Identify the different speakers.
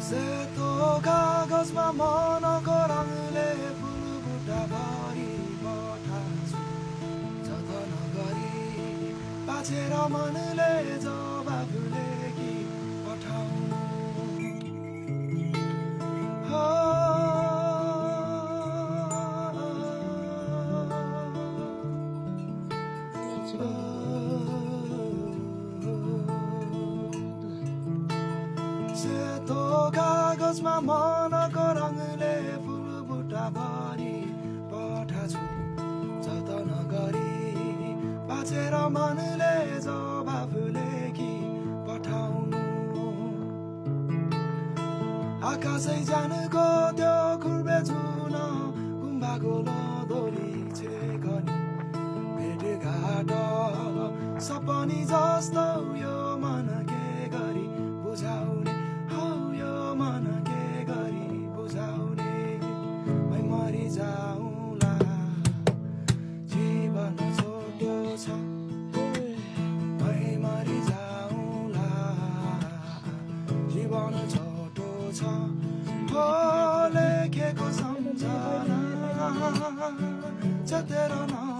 Speaker 1: सेतो कागजमा मनको रङले फुलबुटा भरि पठाछु जतन गरी बाँचेर मनले जवाफ लेखी पठाउनु हो सेतो कागजमा मनको रङले फुलबुटा भरि पठाछु जतन गरी बाँचेर मनले जवाफ लेखी पठाउनु आकाशै जानको त्यो खुर्बे जुन गुम्बाको लोदोरी छेकनी भेटघाट सपनी जस्तो यो मन के गरी बुझाउने हौ यो मन के गरी बुझाउने मै मरि जाउँला जीवन छोटो छ मै मरि जाउँला जीवन छोटो छ हो लेखेको सम्झना चतेर न